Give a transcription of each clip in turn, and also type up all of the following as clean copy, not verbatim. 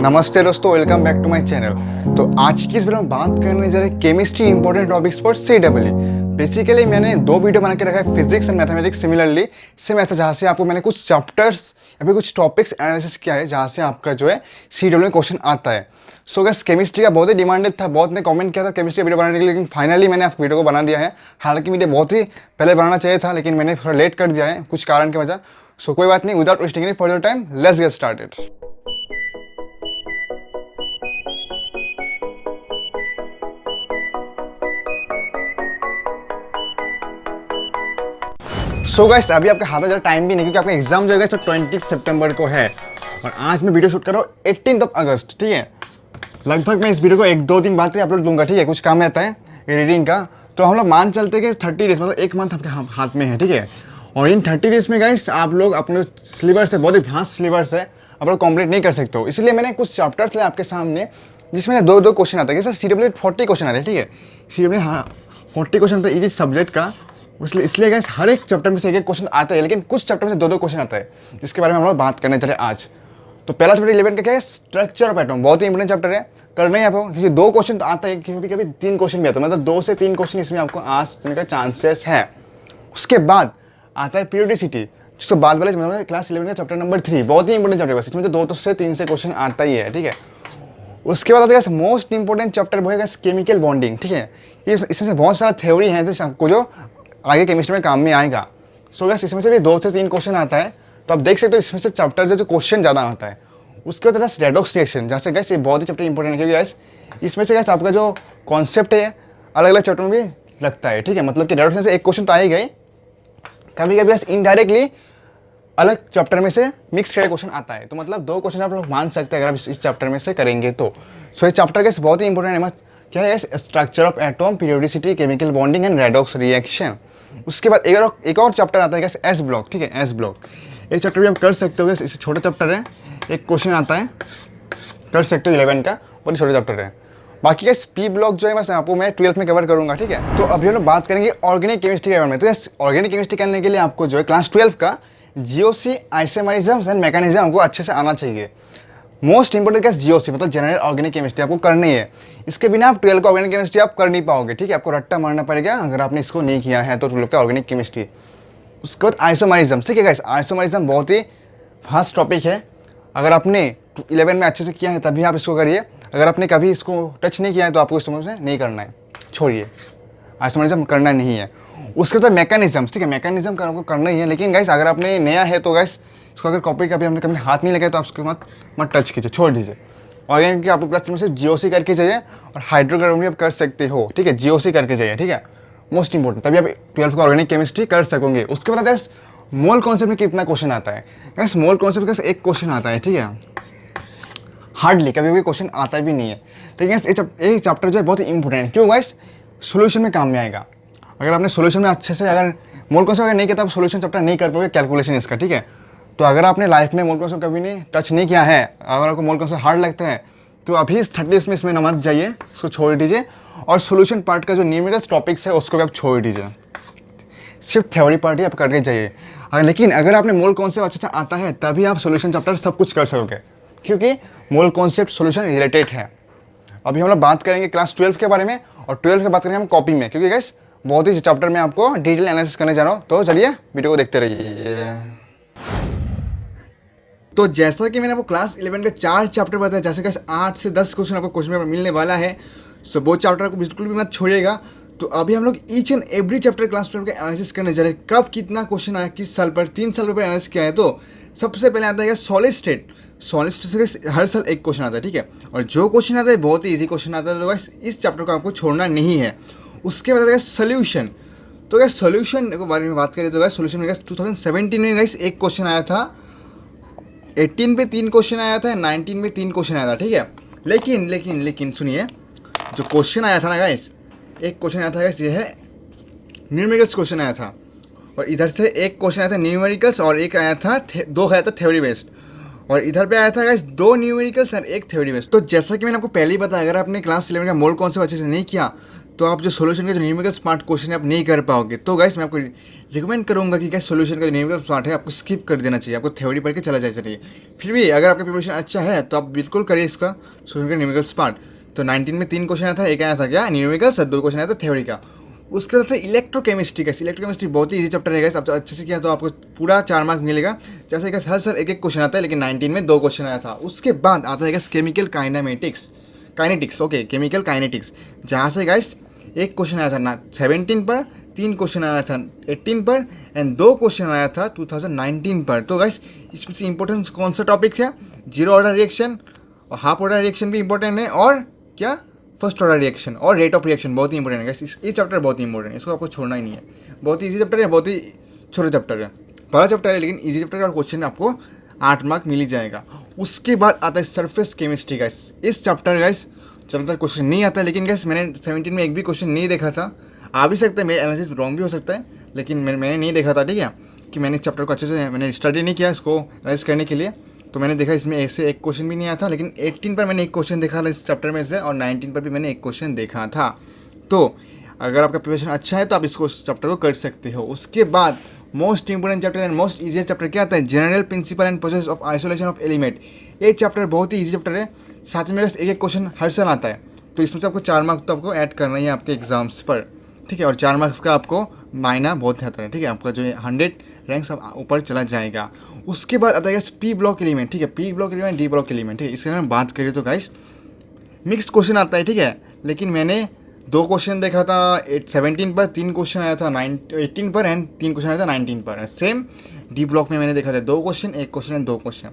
नमस्ते दोस्तों, welcome back to my channel. तो आज की इस वीडियो में बात करने जा रहे हैं chemistry important topics for CEE। Basically मैंने दो वीडियो बना के रखा है, physics and mathematics similarly same ऐसा, जहाँ से आपको मैंने कुछ चैप्टर्स या फिर कुछ टॉपिक्स एनालिसिस किया है जहाँ से आपका जो है CEE में क्वेश्चन आता है। सो गैस केमिस्ट्री का बहुत ही डिमांडेड था, बहुत ने कमेंट किया था केमिस्ट्री वीडियो बनाने के लिए, लेकिन फाइनली मैंने आपको वीडियो को बना दिया है। हालांकि मुझे बहुत ही पहले बनाना चाहिए था, लेकिन मैंने थोड़ा लेट कर दिया है कुछ कारण की वजह। सो कोई बात नहीं, without wasting any further time let's get started. So guys अभी आपके हाथ में ज़्यादा टाइम भी नहीं, क्योंकि आपका एग्जाम जो है तो 20 सितंबर को है और आज मैं वीडियो शूट कर रहा हूँ 18 अगस्त। ठीक है, लगभग मैं इस वीडियो को 1-2 दिन बाद अपलोड दूंगा। ठीक है, कुछ काम रहता है रीडिंग का, तो हम लोग मान चलते हैं कि 30 डेज मतलब 1 मंथ आपके हाथ में है। ठीक है, और इन 30 डेज में गाइस आप लोग अपने सिलेबस है, बहुत ही वास्ट सिलेबस है, आप लोग कंप्लीट नहीं कर सकते हो। इसलिए मैंने कुछ चैप्टर्स लिया आपके सामने जिसमें दो क्वेश्चन आता है। जैसे CEE 40 क्वेश्चन आते हैं। ठीक है, CEE 40 क्वेश्चन आता है इस सब्जेक्ट का, इसलिए गाइस हर एक चैप्टर में से एक क्वेश्चन आता है, लेकिन कुछ चैप्टर में से दो क्वेश्चन आता है, जिसके बारे में हम लोग बात करने चले आज। तो पहला चैप्टर 11 का क्या है, स्ट्रक्चर ऑफ एटम। बहुत ही इंपॉर्टेंट चैप्टर है, करना ही आपको, क्योंकि 2 क्वेश्चन तो आता है, कभी कभी 3 क्वेश्चन भी आता है, मतलब 2 से 3 क्वेश्चन इसमें आपको आने का चांसेस है। उसके बाद आता है पीरियोडिसिटी, जिसको बाद वाले मतलब क्लास 11 का चैप्टर नंबर 3, बहुत ही इंपॉर्टेंट चैप्टर है, इसमें तो 2 से 3 से क्वेश्चन आता ही है। ठीक है, उसके बाद आता है मोस्ट इंपॉर्टेंट चैप्टर वो है केमिकल बॉन्डिंग। ठीक है, इसमें से बहुत सारा थ्योरी है जो आपको जो आगे केमिस्ट्री में काम में आएगा। सो गैस इसमें से भी 2 से 3 क्वेश्चन आता है, तो आप देख सकते हो इसमें से चैप्टर जो क्वेश्चन ज़्यादा आता है। उसके बाद रेडॉक्स रिएक्शन, जैसे गैस ये बहुत ही चैप्टर इंपॉर्टेंट है, क्योंकि गैस इसमें से गैस आपका जो कॉन्सेप्ट है अलग अलग चैप्टर में भी लगता है। ठीक है, मतलब कि रेडॉक्स से एक क्वेश्चन तो आएगा ही, कभी कभी गैस इनडायरेक्टली अलग चैप्टर में से मिक्स करके क्वेश्चन आता है। तो मतलब 2 क्वेश्चन आप लोग मान सकते हैं अगर आप इस चैप्टर में से करेंगे तो। सो ये चैप्टर गैस बहुत ही इंपॉर्टेंट है। क्या है, structure of atom, periodicity, chemical bonding and redox reaction. उसके बाद एक और चैप्टर आता है एस ब्लॉक। ठीक है, एस ब्लॉक एक चैप्टर भी आप कर सकते हो, इसे छोटा चैप्टर है, एक क्वेश्चन आता है, कर सकते हो 11 का, बहुत ही छोटा चैप्टर है। बाकी का पी ब्लॉक जो है बस आपको मैं 12th में कवर करूंगा। ठीक है, तो अभी हम लोग बात करेंगे ऑर्गेनिक केमिस्ट्री के बारे में। तो ऑर्गेनिक केमिस्ट्री करने के लिए आपको जो है क्लास 12 का GOC, आइसोमरिज्म एंड मैकेनिज्म आपको अच्छे से आना चाहिए। मोस्ट इंपोर्टेंट क्या, GOC मतलब जनरल ऑर्गेनिक केमिस्ट्री आपको करनी है। इसके बिना आप 12 का ऑर्गेनिक केमिस्ट्री आप कर नहीं पाओगे। ठीक है, आपको रट्टा मारना पड़ेगा अगर आपने इसको नहीं किया है तो 12 का ऑर्गेनिक केमिस्ट्री। उसके बाद आइसोमरिज्म। ठीक है गाइस, आइसोमरिज्म बहुत ही फास्ट टॉपिक है, अगर आपने 11 में अच्छे से किया है तभी आप इसको करिए, अगर आपने कभी इसको टच नहीं किया है तो आपको इस समझ में नहीं करना है, छोड़िए, आइसोमरिज्म करना नहीं है। उसके बाद मैकेनिज्म। ठीक है, मैकेनिज्म का आपको करना ही है, लेकिन गाइस अगर आपने नया है तो गाइस इसको अगर कॉपी कभी हमने कभी हाथ नहीं लगाया तो आप उसको मत टच कीजिए, छोड़ दीजिए। ऑर्गेनिक की आपको क्लास में से GOC करके चाहिए, और हाइड्रोकार्बन भी आप कर सकते हो। ठीक है, GOC करके चाहिए। ठीक है, मोस्ट इंपॉर्टेंट, तभी आप 12 का ऑर्गेनिक केमिस्ट्री कर सकोगे। उसके बाद गैस मोल कॉन्सेप्ट में कितना क्वेश्चन आता है। गैस मोल कॉन्सेप्ट का एक क्वेश्चन आता है। ठीक है, हार्डली कभी भी क्वेश्चन आता भी नहीं है, लेकिन ये चैप्टर जो है बहुत ही इंपॉर्टेंट है। क्यों गाइस, सोल्यूशन में काम में आएगा। अगर आपने सोल्यूशन में अच्छे से अगर मोल कॉन्सेप्ट अगर नहीं किया तो आप सोल्यूशन चैप्टर नहीं कर पाओगे, कैलकुलेशन इसका। ठीक है, तो अगर आपने लाइफ में मोल कॉन्सेप्ट कभी नहीं टच नहीं किया है, अगर आपको मोल कॉन्सेप्ट हार्ड लगता है तो अभी इस 30 में इसमें न मत जाइए, इसको छोड़ दीजिए, और सोल्यूशन पार्ट का जो न्यूमेरिकल टॉपिक्स है उसको भी आप छोड़ दीजिए, सिर्फ थ्योरी पार्ट ही आप करके जाइए। लेकिन अगर आपने मोल कॉन्सेप्ट अच्छे से आता है तभी आप सोल्यूशन चैप्टर सब कुछ कर सकोगे, क्योंकि मोल कॉन्सेप्ट सोल्यूशन रिलेटेड है। अभी हम लोग बात करेंगे क्लास 12 के बारे में, और 12 की बात करेंगे हम कॉपी में, क्योंकि गैस बहुत ही चैप्टर में आपको डिटेल एनालिसिस करने जा रहा हूँ। तो चलिए वीडियो को देखते रहिए। तो जैसा कि मैंने आपको क्लास 11 के 4 चैप्टर बताया, जैसे कि 8 से 10 क्वेश्चन आपको क्वेश्चन पेपर मिलने वाला है, सो वो चैप्टर को बिल्कुल भी मत छोड़िएगा। तो अभी हम लोग each and every chapter class 12 का एनालिसिस करने जा रहे हैं, कब कितना क्वेश्चन आया, किस साल पर, 3 साल पर एनालिसिस किया है। तो सबसे पहले आता है सॉलिड स्टेट। सॉलिड स्टेट से हर साल एक क्वेश्चन आता है। ठीक है, और जो क्वेश्चन आता है बहुत ही ईजी क्वेश्चन आता है, तो गाइस इस चैप्टर को आपको छोड़ना नहीं है। उसके बाद आता है सोल्यूशन। तो गाइस सोल्यूशन के बारे में बात करें तो गाइस सोल्यूशन में गाइस 2017 में गाइस एक क्वेश्चन आया था, 18 पे 3 क्वेश्चन आया था, 19 में 3 क्वेश्चन आया था। ठीक है, लेकिन सुनिए, जो क्वेश्चन आया था ना गाइस, एक क्वेश्चन आया था गाइस, ये है न्यूमेरिकल्स क्वेश्चन आया था, और इधर से एक क्वेश्चन आया था न्यूमेरिकल्स, और एक आया था 2 आया था थ्योरी बेस्ड, और इधर पे आया था गाइस 2 न्यूमेरिकल्स और 1 थ्योरी बेस्ड। तो जैसा कि मैंने आपको पहले ही बताया, अगर आपने क्लास 11 का मोल कॉन्सेप्ट अच्छे से नहीं किया तो आप जो सोल्यूशन का जो न्यूमेरिकल स्मार्ट क्वेश्चन है आप नहीं कर पाओगे। तो गाइस मैं आपको रिकमेंड करूंगा कि गाइस सोल्यूशन का जो न्यूमेरिकल स्मार्ट है आपको स्किप कर देना चाहिए, आपको थ्योरी पढ़ के चला जाना चाहिए। फिर भी अगर आपका प्रिपरेशन अच्छा है तो आप बिल्कुल करिए इसका सोल्यूशन का न्यूमेरिकल स्मार्ट। तो 19 में 3 क्वेश्चन आया था, एक आया था क्या न्यूमेरिकल सर, 2 क्वेश्चन आया था थ्योरी का। उसके बाद से इलेक्ट्रोकेमिस्ट्री का, इलेक्ट्रोकेमिस्ट्री बहुत ही ईजी चैप्टर है, आप अच्छे से किया तो आपको पूरा 4 मार्क मिलेगा। जैसे कि हर साल एक एक क्वेश्चन आता है, लेकिन 19 में 2 क्वेश्चन आया था। उसके बाद आता है chemical kinetics, okay chemical kinetics, जहाँ से गाइस एक क्वेश्चन आया था ना 17 पर, 3 क्वेश्चन आया था 18 पर एंड 2 क्वेश्चन आया था 2019 पर। तो गाइस इसमें से इंपॉर्टेंट कौन सा टॉपिक है? जीरो ऑर्डर रिएक्शन और हाफ ऑर्डर रिएक्शन भी इंपॉर्टेंट है, और क्या फर्स्ट ऑर्डर रिएक्शन और रेट ऑफ रिएक्शन बहुत ही इंपॉर्टेंट है गाइस। ये चैप्टर बहुत ही इंपॉर्टेंट है, इसको आपको छोड़ना ही नहीं है। बहुत ही ईजी चैप्टर है, बहुत ही छोटा चैप्टर है, बड़ा चैप्टर है लेकिन ईजी चैप्टर है, और क्वेश्चन आपको 8 मार्क मिल ही जाएगा। उसके बाद आता है सरफेस केमिस्ट्री गाइस। इस चैप्टर गाइस ज़्यादातर क्वेश्चन नहीं आता है, लेकिन गाइस मैंने 17 में एक भी क्वेश्चन नहीं देखा था। आ भी सकता है, मेरा एनालिसिस रॉन्ग भी हो सकता है, लेकिन मैंने नहीं देखा था, ठीक है, कि मैंने इस चैप्टर को अच्छे से मैंने स्टडी नहीं किया इसको एनालाइज करने के लिए। तो मैंने देखा इसमें ऐसे एक क्वेश्चन भी नहीं आया था, लेकिन 18 पर मैंने एक क्वेश्चन देखा था इस चैप्टर में से, और 19 पर भी मैंने एक क्वेश्चन देखा था। तो अगर आपका प्रिपरेशन अच्छा है तो आप इसको चैप्टर को कर सकते हो। उसके बाद most important chapter and most easy chapter क्या आता है? General principle and process of isolation of element. ये चैप्टर बहुत ही ईजी चैप्टर है, साथ में एक एक क्वेश्चन हर साल आता है। तो इसमें से आपको 4 मार्क्स तो आपको ऐड करना ही है आपके एग्जाम्स पर, ठीक है, और 4 मार्क्स का आपको मायना बहुत रहता है, ठीक है, आपका जो 100 रैंक्स ऊपर चला जाएगा। उसके बाद आता है पी ब्लॉक एलिमेंट, ठीक है, P block element, D block element, ठीक है। इसके बारे में बात करें तो गाइस मिक्स्ड क्वेश्चन आता है, ठीक है, लेकिन मैंने 2 क्वेश्चन देखा था 17 पर, 3 क्वेश्चन आया था 18 पर एंड 3 क्वेश्चन आया था 19 पर। सेम डी ब्लॉक में मैंने देखा था 2 क्वेश्चन, 1 क्वेश्चन एंड 2 क्वेश्चन।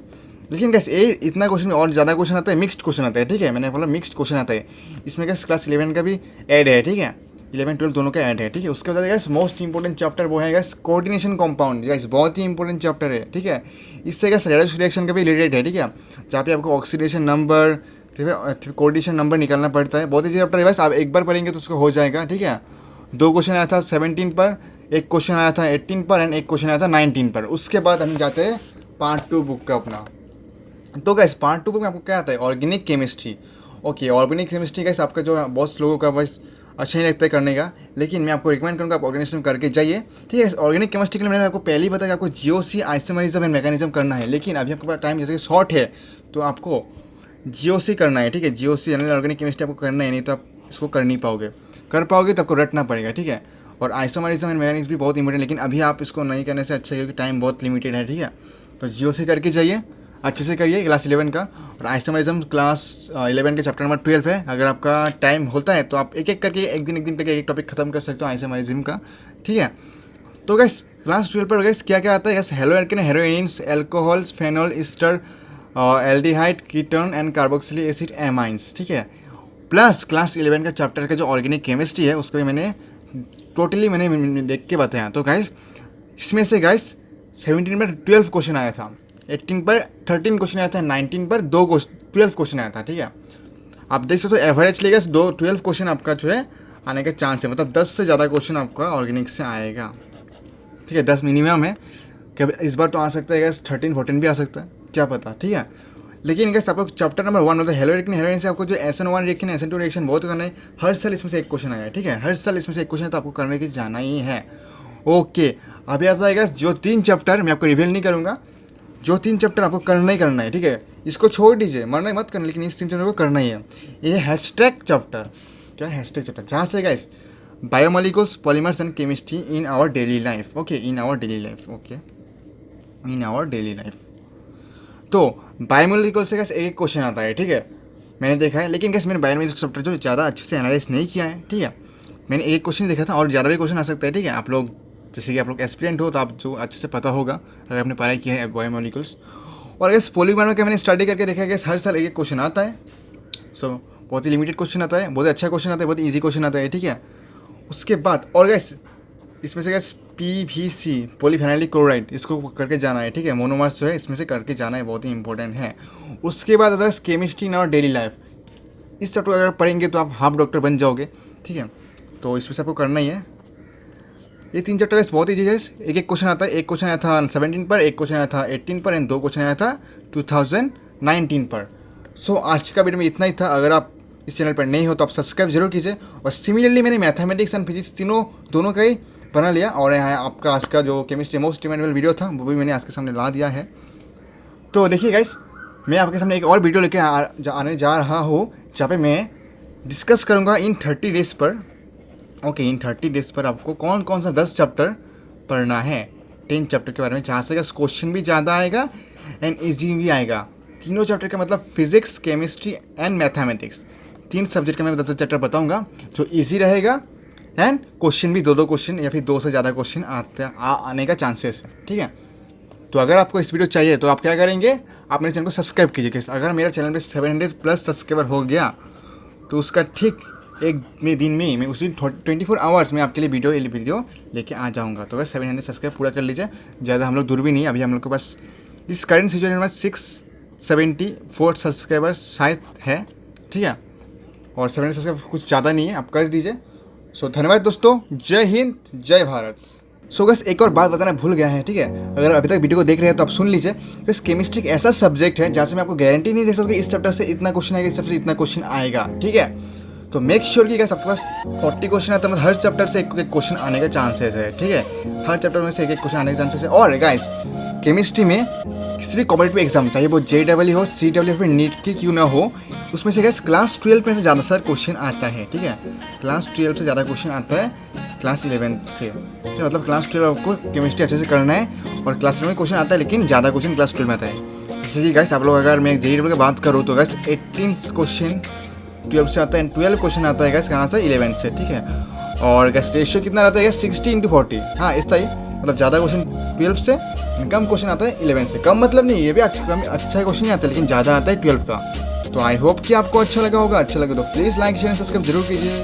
लेकिन कैसे ये इतना क्वेश्चन में और ज़्यादा क्वेश्चन आता है, मिक्स्ड क्वेश्चन आता है, ठीक है, मैंने बोला मिक्स्ड क्वेश्चन आता है। इसमें क्या क्लास 11 का भी ऐड है, ठीक है, 11 12 दोनों का ऐड है, ठीक है। उसके बाद गैस मोस्ट इंपॉर्टेंट चैप्टर वो है गैस कोऑर्डिनेशन कंपाउंड, गैस बहुत ही इंपॉर्टेंट चैप्टर है, ठीक है। इससे गैस रेडोक्स रिएक्शन का भी रिलेटेड है, ठीक है, जहाँ पे आपको ऑक्सीडेशन नंबर फिर कोऑर्डिनेशन नंबर निकालना पड़ता है। बहुत ही चैप्टर है, बस आप एक बार पढ़ेंगे तो उसको हो जाएगा, ठीक है। 2 क्वेश्चन आया था 17 पर, 1 क्वेश्चन आया था 18 पर एंड 1 क्वेश्चन आया था 19 पर। उसके बाद हम जाते हैं पार्ट 2 बुक का अपना। तो गैस पार्ट 2 बुक में आपको क्या आता है? Organic chemistry, okay. Organic chemistry gas आपका जो बहुत लोगों का बस अच्छा नहीं लगता है करने का, लेकिन मैं आपको रिकमेंड करूँगा आप ऑर्गेनिज्म करके जाइए, ठीक है। ऑर्गेनिक केमिस्ट्री के लिए मैंने आपको पहले ही बताया कि आपको जीओसी, आइसोमेरिज्म एंड मैकेनिज्म करना है, लेकिन अभी आपके पास टाइम जैसे कि शॉर्ट है तो आपको जीओसी करना है, ठीक है। जीओसी यानी ऑर्गेनिक केमिस्ट्री आपको करना है, नहीं तो आप इसको कर नहीं पाओगे, कर पाओगे तो आपको रटना पड़ेगा, ठीक है। और आइसोमेरिज्म एंड मैकेनिज्म भी बहुत इंपॉर्टेंट, लेकिन अभी आप इसको नहीं करने से अच्छा है क्योंकि टाइम बहुत लिमिटेड है, ठीक है। तो जीओसी करके जाइए, अच्छे से करिए क्लास 11 का। और आइसोमेरिज्म क्लास 11 के चैप्टर नंबर 12 है। अगर आपका टाइम होता है तो आप एक एक करके एक दिन करके एक टॉपिक खत्म कर सकते हो आइसोमेरिज्म का, ठीक है। तो गैस क्लास 12 पर गैस क्या क्या आता है? Gas haloalkane, haloarenes, alcohols, phenol ester, aldehyde, ketone and carboxylic acid amines, ठीक है। प्लस क्लास 11 का चैप्टर का जो ऑर्गेनिक केमिस्ट्री है उसको भी मैंने टोटली मैंने देख के बताया। तो गाइस इसमें से गाइस 17 में 12 क्वेश्चन आया था, 18 पर 13 क्वेश्चन आया था, 19 पर 12 क्वेश्चन आया था, ठीक है। आप देख सकते हो एवरेज लेगा 12 क्वेश्चन आपका जो है आने का चांस है, मतलब 10 से ज़्यादा क्वेश्चन आपका ऑर्गेनिक से आएगा, ठीक है। 10 मिनिमम है, क्या इस बार तो आ सकता है गैस 13 14 भी आ सकता है, क्या पता, ठीक है। लेकिन गैस आपको चैप्टर नंबर 1 होता है हेलोएल्केन, हेरोइन से आपको जो SN1 रिएक्शन, SN2 रिएक्शन बहुत करना है। हर साल इसमें से एक क्वेश्चन आया है, ठीक है, हर साल इसमें से एक क्वेश्चन है, तो आपको करने की जाना ही है, ओके। अभी आता है गैस जो 3 चैप्टर मैं आपको रिवील नहीं करूँगा, जो 3 चैप्टर आपको करना ही करना है, ठीक है। इसको छोड़ दीजिए, मरना मत करना, लेकिन इस 3 चैप्टर को करना ही है। ये हैशटैग चैप्टर, क्या हैशटैग चैप्टर, जहाँ से guys biomolecules, polymers and chemistry in our daily life, okay, in our daily life, okay, in our daily life. तो बायोमोलिकुल से गैस एक क्वेश्चन आता है, ठीक है, मैंने देखा है। लेकिन गैस मैंने बायोमोलिकुल चैप्टर जो ज़्यादा अच्छे से एनालाइज नहीं किया है, ठीक है, मैंने एक क्वेश्चन देखा था और ज़्यादा भी क्वेश्चन आ सकता है, ठीक है। आप लोग जैसे कि आप लोग एस्पिरेंट हो तो आप जो अच्छे से पता होगा अगर आपने पढ़ाई किया है बायोमोलिकुल्स। और गैस पॉलीमर का मैंने स्टडी करके देखा है कि हर साल एक क्वेश्चन आता है, सो बहुत ही लिमिटेड क्वेश्चन आता है, बहुत अच्छा क्वेश्चन आता है, बहुत ईजी क्वेश्चन आता है, ठीक है। उसके बाद और गैस इसमें से गैस PVC, पॉलीफेनाइलिक क्लोराइड, इसको करके जाना है, ठीक है। मोनोमर्स जो है इसमें से करके जाना है, बहुत ही इंपॉर्टेंट है। उसके बाद आता है chemistry in our daily life. इस चैप्टर अगर पढ़ेंगे तो आप हाफ डॉक्टर बन जाओगे, ठीक है। तो इसमें से आपको करना ही है। ये 3 चैप्टर बहुत ईजी है, एक एक क्वेश्चन आता है। एक क्वेश्चन आया था 17 पर, एक क्वेश्चन आया था 18 पर एंड 2 क्वेश्चन आया था 2019 पर। सो आज का वीडियो में इतना ही था। अगर आप इस चैनल पर नहीं हो तो आप सब्सक्राइब जरूर कीजिए। और सिमिलरली मैंने मैथमेटिक्स एंड फिजिक्स दोनों का ही बना लिया, और यहाँ आपका आज का जो केमिस्ट्री मोस्ट डिमांडेबल वीडियो था वो भी मैंने आज के सामने ला दिया है। तो देखिए गाइस, मैं आपके सामने एक और वीडियो लेके आने जा रहा हूँ जहाँ पे मैं डिस्कस करूँगा इन 30 डेज़ पर, ओके, इन 30 डेज़ पर आपको कौन कौन सा 10 चैप्टर पढ़ना है, 10 चैप्टर के बारे में, जहाँ से क्वेश्चन भी ज़्यादा आएगा एंड ईजी भी आएगा। तीनों चैप्टर का मतलब physics, chemistry and mathematics, 3 subject का मैं 10 चैप्टर बताऊँगा जो ईजी रहेगा एंड क्वेश्चन भी 2 क्वेश्चन या फिर 2 से ज़्यादा क्वेश्चन आने का चांसेस है, ठीक है। तो अगर आपको इस वीडियो चाहिए तो आप क्या करेंगे, आप मेरे चैनल को सब्सक्राइब कीजिए। अगर मेरा चैनल पे 700+ सब्सक्राइबर हो गया तो उसका ठीक एक दिन में मैं उसी 24 आवर्स में आपके लिए वीडियो लेके आ जाऊँगा। तो बस 700 सब्सक्राइब पूरा कर लीजिए, ज़्यादा हम लोग दूर भी नहीं, अभी हम लोग के पास इस करंट सिचुएशन में 674 सब्सक्राइबर शायद है, ठीक है, और 700 सब्सक्राइबर कुछ ज़्यादा नहीं है, आप कर दीजिए। सो धन्यवाद दोस्तों, जय हिंद जय भारत। सो बस एक और बात बताना भूल गया है, ठीक है, अगर अभी तक वीडियो को देख रहे हैं तो आप सुन लीजिए। बस केमिस्ट्री एक ऐसा सब्जेक्ट है जहाँ से मैं आपको गारंटी नहीं दे सकता कि इस चैप्टर से इतना क्वेश्चन आएगा, इस चैप्टर से इतना क्वेश्चन आएगा, ठीक है। तो मेक श्योर कि गाइस आपके पास 40 क्वेश्चन आता है, मतलब हर चैप्टर से एक क्वेश्चन आने का चांसेस है, ठीक है, हर चैप्टर में से एक क्वेश्चन आने के चांसेस है। और गाइस केमिस्ट्री में किसी भी कॉम्पिटिटिव एग्जाम, चाहे वो JEE हो, CEE फिर नीट की क्यों ना हो, उसमें से गाइस क्लास 12 में से ज़्यादा सर क्वेश्चन आता है, ठीक है, क्लास 12 से ज़्यादा क्वेश्चन आता है क्लास 11 से, तो मतलब क्लास 12 आपको केमिस्ट्री अच्छे से करना है, और क्लास 11 में क्वेश्चन आता है लेकिन ज़्यादा क्वेश्चन क्लास 12 में आता है। जैसे कि गाइस आप लोग, अगर मैं JEE की बात करूँ तो गाइस 18 क्वेश्चन 12 से आता है, 12 क्वेश्चन आता है गाइस कहाँ से, 11 से, ठीक है। और गाइस रेशियो कितना रहता है, 60:40, हाँ इस तरह, मतलब ज़्यादा क्वेश्चन 12 से, कम क्वेश्चन आता है 11 से। कम मतलब नहीं, ये भी अच्छा क्वेश्चन नहीं आता है, लेकिन ज़्यादा आता है 12 का। तो आई होप कि आपको अच्छा लगा होगा। अच्छा लगे तो प्लीज़ लाइक शेयर सब्सक्राइब जरूर कीजिए।